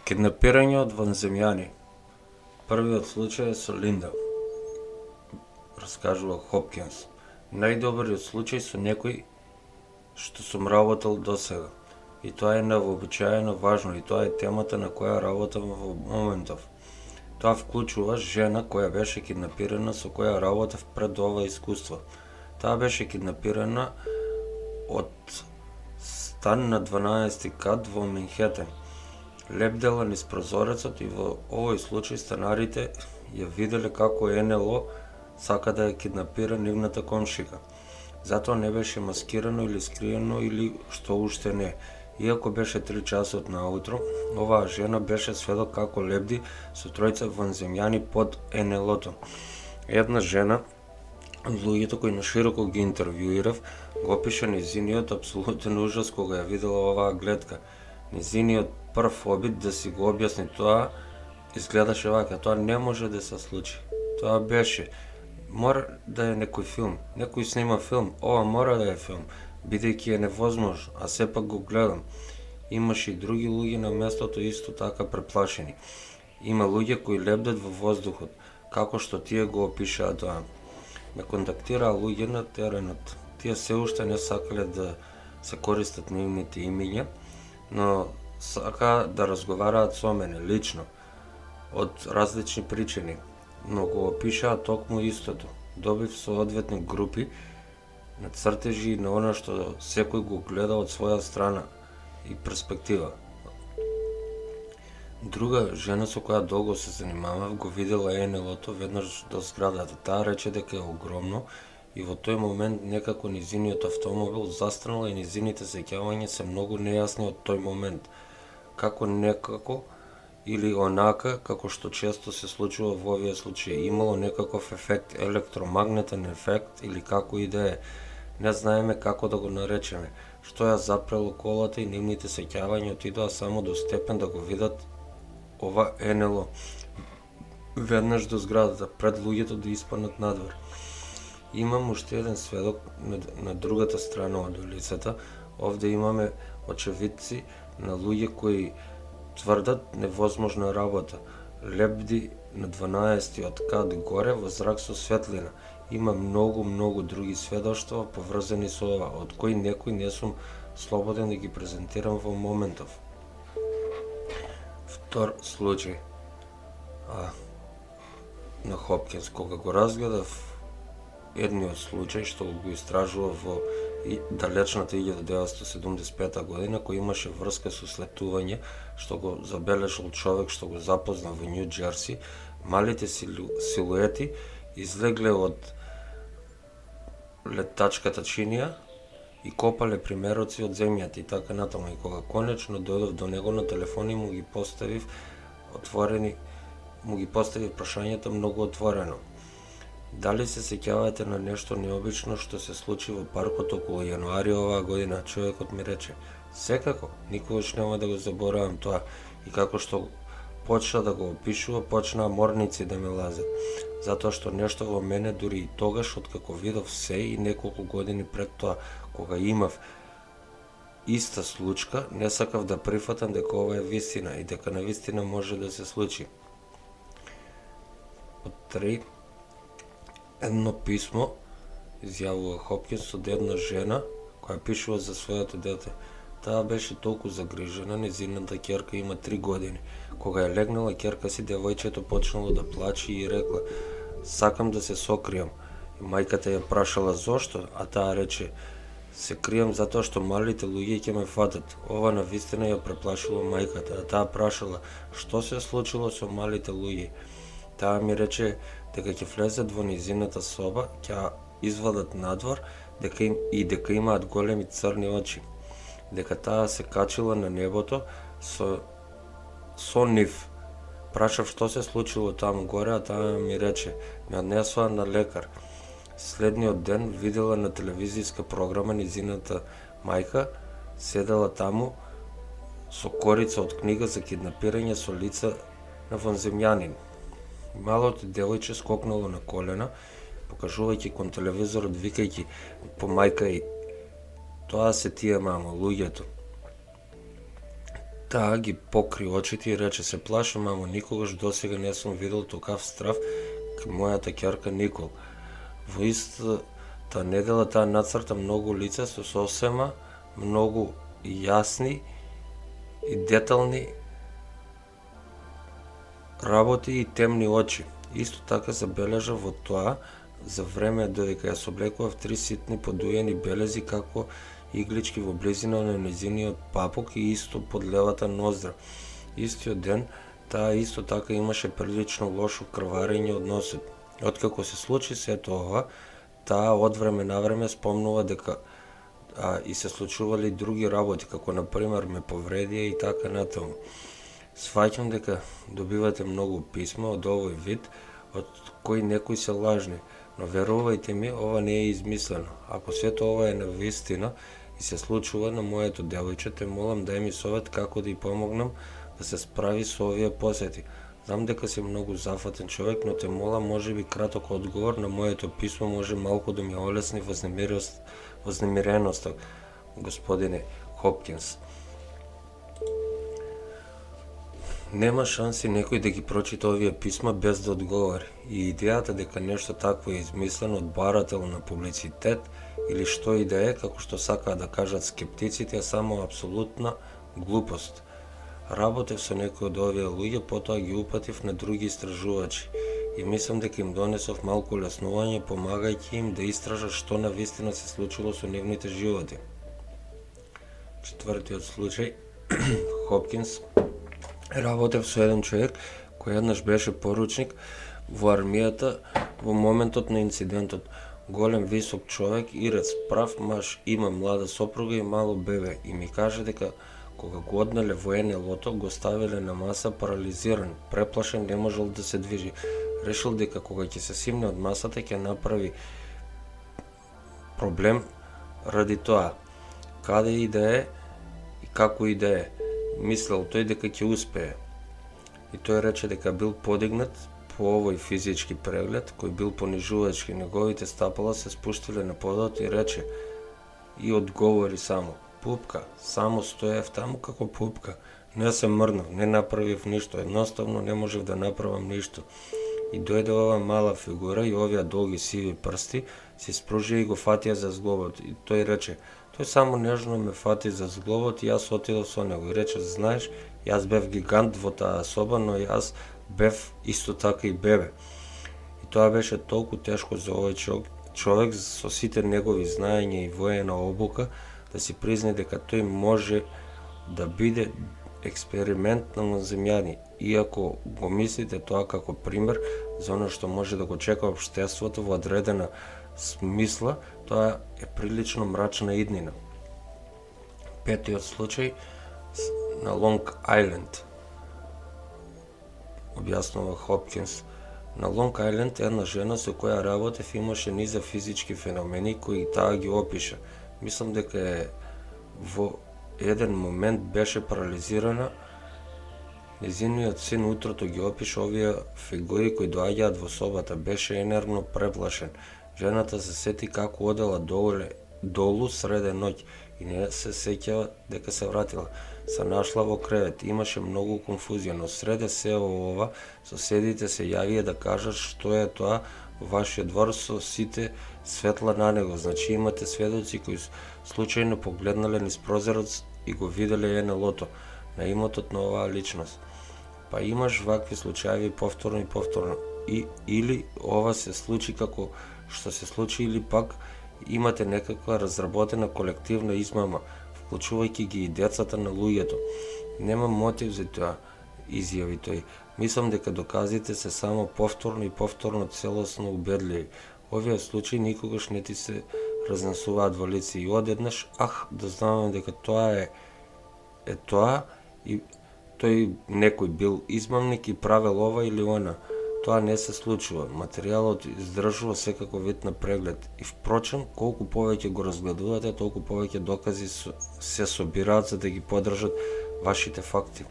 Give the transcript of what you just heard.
Киднапирање од вонземјани. Првиот случај е со Линда, раскажува Хопкинс. Најдобриот случај со некој што сум работел досега. И тоа е невообичаено важно и тоа е темата на која работам во моментов. Тоа вклучува жена која беше киднапирана со која работев пред ова искуство. Таа беше киднапирана од стан на 12 кат во Манхетен. Лепдела низ прозорецот и во овој случај станарите ја виделе како НЛО сака да ја киднапира нивната комшика. Затоа не беше маскирано или скриено или што уште не. Иако беше 3 часот наутро, оваа жена беше сведок како лебди со тројца вонземјани под НЛО-то. Една жена, луѓето кои на широко ги интервјуирав, го опиша низиниот апсолутен ужас кога ја видела оваа гледка. Низиниот прв обид да си го објасни тоа изгледаше вака: тоа не може да се случи. Тоа беше, мора да е некој филм, некој снима филм, ова мора да е филм, бидејќи е невозможно, а сепак го гледам. Имаше и други луѓе на местото исто така преплашени. Има луѓе кои лебдат во воздухот, како што тие го опишаа тоа. Ме контактираа луѓе на теренот. Тие се уште не сакале да се користат нивните имиња, но сака да разговараат со мене лично, од различни причини, но го опишаа токму истото. Добив соодветни групи на цртежи на она што секој го гледа од своја страна и перспектива. Друга жена со која долго се занимавав го видела НЛО-то веднаш до зградата. Таа рече дека е огромно и во тој момент некако низиниот автомобил застанал и низините сеќавања се многу нејасни од тој момент. Како некако или онака, како што често се случува во овие случаи, имало некаков ефект, електромагнетен ефект или како и да е. Не знаеме како да го наречеме. Што ја запрело колата и нивните сеќавања отидоа само до степен да го видат ова НЛО веднаш до зградата, пред луѓето да испаднат надвор. Имам уште еден сведок на другата страна од улицата. Овде имаме очевидци на луѓе кои тврдат невозможна работа. Лебди на 12-тиот кат горе во зрак со светлина. Има многу други сведоштва поврзани со ова, од кои некои не сум слободен да ги презентирам во моментов. Втор случај на Хопкинс, кога го разгледав едниот случај што го истражува во далечната 1975 година, кој имаше врска со слетување што го забележал човек што го запозна во Њу Џерси. Малите силуети излегле од летачката чинија и копале примероци од земјата и така натаму. И кога конечно дојдов до него на телефон и му ги поставив прашањето многу отворено. Дали се сеќавате на нешто необично што се случи во паркот околу јануари оваа година? Човекот ми рече: секако, никогаш нема да го заборавам тоа. И како што почна да го опишува, почнаа морници да ме лазат. Затоа што нешто во мене дури и тогаш, откако видов се и неколку години пред тоа, кога имав иста случка, не сакав да прифатам дека ова е вистина и дека навистина може да се случи. Од 3. Едно писмо, изјавува Хопкинс, од една жена која пишува за своето дете. Таа беше толку загрижена, незината ќерка има 3 години. Кога ја легнала ќерка си, девојчето почнало да плаче и рекла: сакам да се сокријам. И мајката ја прашала зошто, а таа рече: се кријам затоа што малите луѓе ќе ме фатат. Ова навистина ја преплашило мајката, а таа прашала: што се случило со малите луѓе? Таа ми рече дека ќе влезат во низината соба, ќе извадат надвор дека имаат големи црни очи. Дека таа се качила на небото со нив. Прашав што се случило таму горе, а таа ми рече: ме однесоа на лекар. Следниот ден видела на телевизиска програма низината мајка седела таму со корица од книга за киднапирање со лица на вонземјанин. Малото девојче скокнало на колена, покажувајќи кон телевизорот, викајќи по мајка и: тоа се тие, мамо, луѓето. Таа ги покри очите и рече: се плашам, мамо, никогаш досега не сум видел токав страв кај мојата ќерка Никол. Во истата недела таа нацрта многу лица со сосема многу јасни и детални работи и темни очи. Исто така забележа во тоа за време додека ја соблекував 3 ситни подуени белези како иглички во близина на незиниот папук и исто под левата ноздра. Истиот ден таа исто така имаше прилично лошо крварење од носот. Откако се случи сето ова, таа од време на време спомнува дека и се случували други работи, како на пример ме повредија и така натаму. Сваќам дека добивате многу писма од овој вид, од кои некои се лажни, но верувајте ми, ова не е измислено. Ако сето ова е навистина и се случува на моето девојче, те молам дај ми совет како да ја помогнам да се справи со овие посети. Знам дека си многу зафатен човек, но те молам, можеби краток одговор на моето писмо може малку да ми олесни вознемиреноста, господине Хопкинс. Нема шанси некој да ги прочита овие писма без да одговори. И идејата дека нешто такво е измислено од барател на публицитет или што и да е, како што сакаат да кажат скептиците, е само апсолутна глупост. Работев со некои од овие луѓе, потоа ги упатив на други истражувачи и мислам дека им донесов малку леснување, помагајќи им да истражат што навистина се случило со нивните животи. Четвртиот случај, Хопкинс. Работев со еден човек кој еднаш беше поручник во армијата во моментот на инцидентот. Голем висок човек, ирец, прав маж, има млада сопруга и мало бебе и ми каже дека кога го однеле во НЛО-то, го ставиле на маса парализиран, преплашен, не можел да се движи. Решил дека кога ќе се симне од масата ќе направи проблем ради тоа. Каде и да е и како и да е. Мислел тој дека ќе успее. И тој рече дека бил подигнат по овој физички преглед, кој бил понижувачки, неговите стапала се спуштиле на подот и рече и одговори само: пупка, само стоев таму како пупка. Не се мрнав, не направив ништо, едноставно не можев да направам ништо. И дојде ова мала фигура и овие долги сиви прсти, се спружија и го фатија за зглобот. И тој рече: тој само нежно ме фати за зглобот и јас отидов со него. И рече: знаеш, јас бев гигант во таа соба, но јас бев исто така и бебе. И тоа беше толку тешко за овој човек со сите негови знаења и воена обука, да си призна дека тој може да биде експеримент на земјани, иако го мислите тоа како пример за оно што може да го чека општеството во одредена смисла, тоа е прилично мрачна иднина. Петиот случај на Лонг Ајленд. Објаснува Хопкинс. На Лонг Ајленд една жена со која работев имаше низа физички феномени кои таа ги опиша. Мислам дека во еден момент беше парализирана. Незиниот син утрото ги опиша овие фигури кои доаѓаат во собата. Беше енервно преплашен. Жената се сети како одела долу среде ноќ и не се сеќава дека се вратила. Се нашла во кревет. Имаше многу конфузија, но среде се ова соседите се јавија да кажат што е тоа во вашиот двор со сите светла на него. Значи имате сведоци кои случајно погледнале низ прозорец и го виделе НЛО-то на имотот на оваа личност. Па имаш вакви случаи повторно и повторно. Или ова се случи како што се случи, или пак имате некаква разработена колективна измама, вклучувајќи ги и децата на луѓето. Немам мотив за тоа, изјави тој. Мислам дека доказите се само повторно и повторно целосно убедливи. Овие случаи никогаш не ти се разнесуваат во лице и одеднаш, дознаваме дека тоа е тоа и тој некој бил измамник и правел ова или она. Тоа не се случува. Материјалот издржува секако вид на преглед. И впрочем, колку повеќе го разгледувате, толку повеќе докази се собираат за да ги поддржат вашите факти.